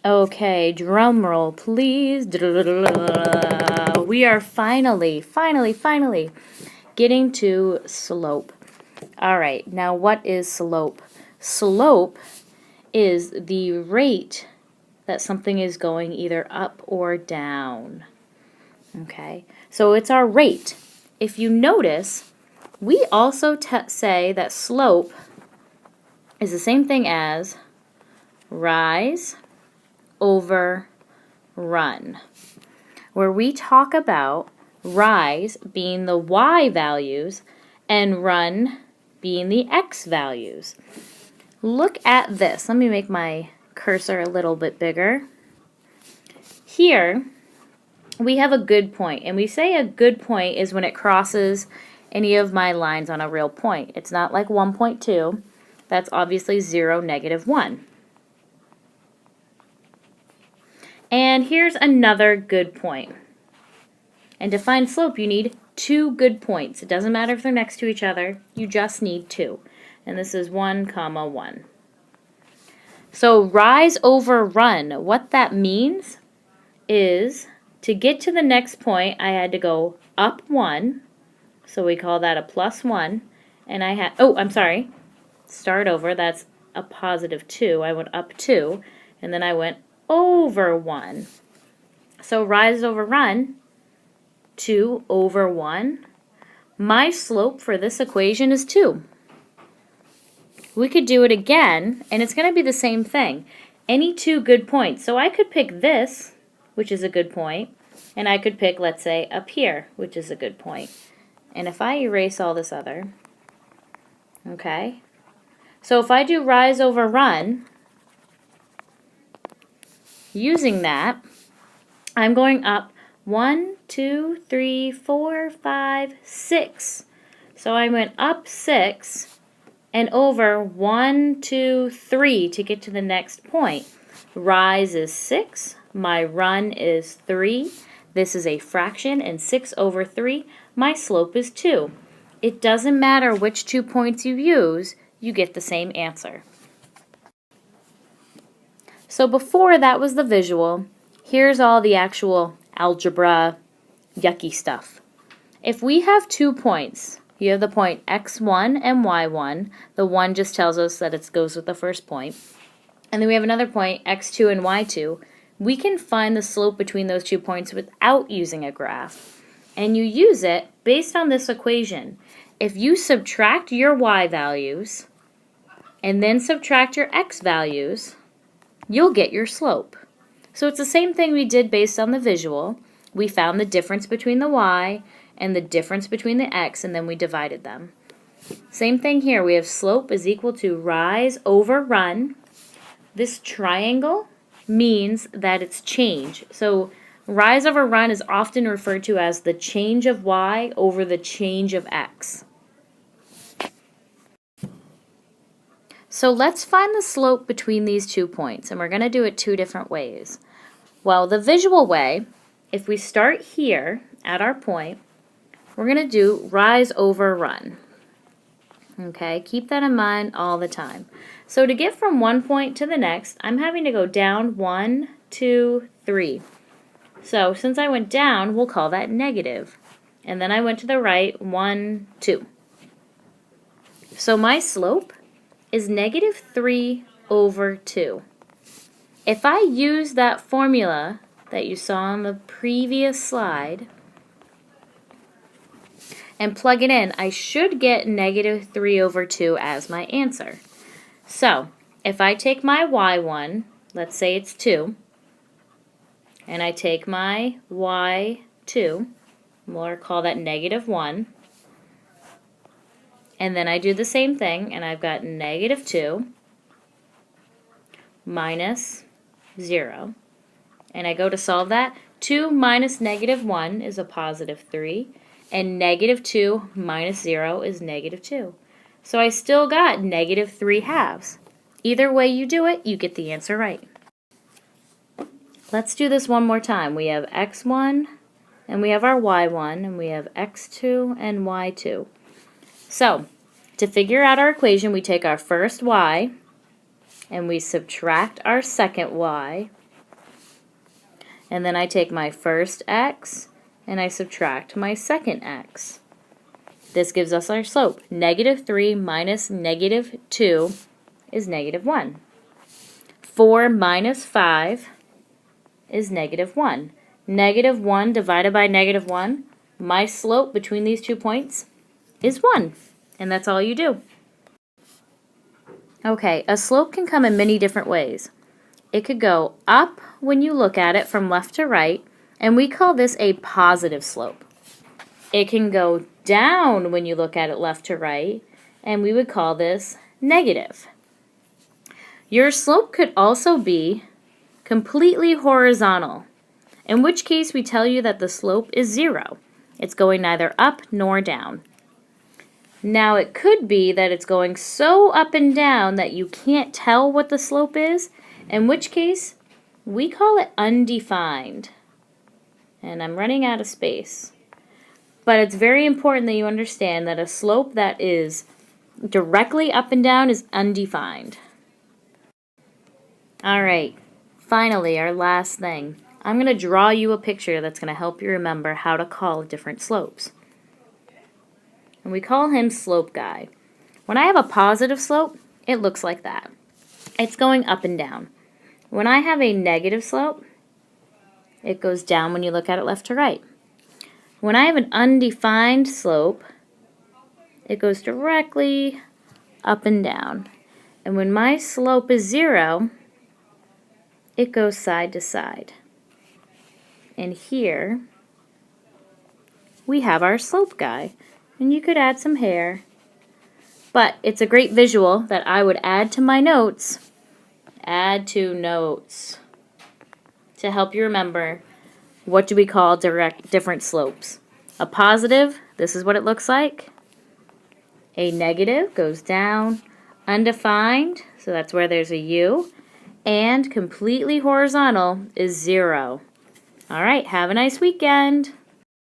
Okay, drum roll, please. We are finally getting to slope. All right, now what is slope? Slope is the rate that something is going either up or down. Okay, so it's our rate. If you notice, we also say that slope is the same thing as rise over run, where we talk about rise being the y values and run being the x values. Look at this. Let me make my cursor a little bit bigger. Here we have a good point, and we say a good point is when it crosses any of my lines on a real point. It's not like 1.2. That's obviously 0, -1. And here's another good point. And to find slope, you need 2 good points. It doesn't matter if they're next to each other. You just need 2. And this is 1, 1. So rise over run, what that means is to get to the next point, I had to go up 1. So we call that a +1. And I had, oh, I'm sorry. Start over. That's a +2. I went up 2. And then I went over 1. So rise over run, 2 over 1. My slope for this equation is 2. We could do it again, and it's going to be the same thing. Any 2 good points. So I could pick this, which is a good point, and I could pick, let's say, up here, which is a good point. And if I erase all this other, okay, so if I do rise over run, using that, I'm going up 1, 2, 3, 4, 5, 6. So I went up 6 and over 1, 2, 3 to get to the next point. Rise is 6. My run is 3. This is a fraction, and 6 over 3, my slope is 2. It doesn't matter which 2 points you use, you get the same answer. So before that was the visual, here's all the actual algebra yucky stuff. If we have 2 points, you have the point x1 and y1. The 1 just tells us that it goes with the first point. And then we have another point, x2 and y2. We can find the slope between those 2 points without using a graph. And you use it based on this equation. If you subtract your y values and then subtract your x values, you'll get your slope. So it's the same thing we did based on the visual. We found the difference between the y and the difference between the x, and then we divided them. Same thing here. We have slope is equal to rise over run. This triangle means that it's change. So rise over run is often referred to as the change of y over the change of x. So let's find the slope between these 2 points, and we're going to do it 2 different ways. Well, the visual way, if we start here at our point, we're going to do rise over run. Okay, keep that in mind all the time. So to get from one point to the next, I'm having to go down 1, 2, 3. So since I went down, we'll call that negative. And then I went to the right, 1, 2. So my slope is -3 over 2. If I use that formula that you saw on the previous slide and plug it in, I should get -3 over 2 as my answer. So if I take my y1, let's say it's 2, and I take my y2, we'll call that -1, and then I do the same thing, and I've got -2 minus 0. And I go to solve that. 2 minus -1 is a +3, and -2 minus 0 is -2. So I still got -3/2. Either way you do it, you get the answer right. Let's do this one more time. We have x1, and we have our y1, and we have x2 and y2. So, to figure out our equation, we take our first y, and we subtract our second y, And then I take my first x and I subtract my second x. This gives us our slope. -3 minus -2 is -1. 4 minus 5 is -1. -1 divided by -1, my slope between these 2 points is 1. And that's all you do. Okay, a slope can come in many different ways. It could go up when you look at it from left to right, and we call this a positive slope. It can go down when you look at it left to right, and we would call this negative. Your slope could also be completely horizontal, in which case we tell you that the slope is 0. It's going neither up nor down. Now it could be that it's going so up and down that you can't tell what the slope is, in which case we call it undefined. And I'm running out of space. But it's very important that you understand that a slope that is directly up and down is undefined. Alright, finally our last thing. I'm going to draw you a picture that's going to help you remember how to call different slopes. And we call him Slope Guy. When I have a positive slope, it looks like that. It's going up and down. When I have a negative slope, it goes down when you look at it left to right. When I have an undefined slope, it goes directly up and down. And when my slope is 0, it goes side to side. And here we have our slope guy. And you could add some hair. But it's a great visual that I would add to my notes. Add to notes. To help you remember, what do we call different slopes? A positive, this is what it looks like. A negative goes down. Undefined, so that's where there's a U. And completely horizontal is 0. All right, have a nice weekend.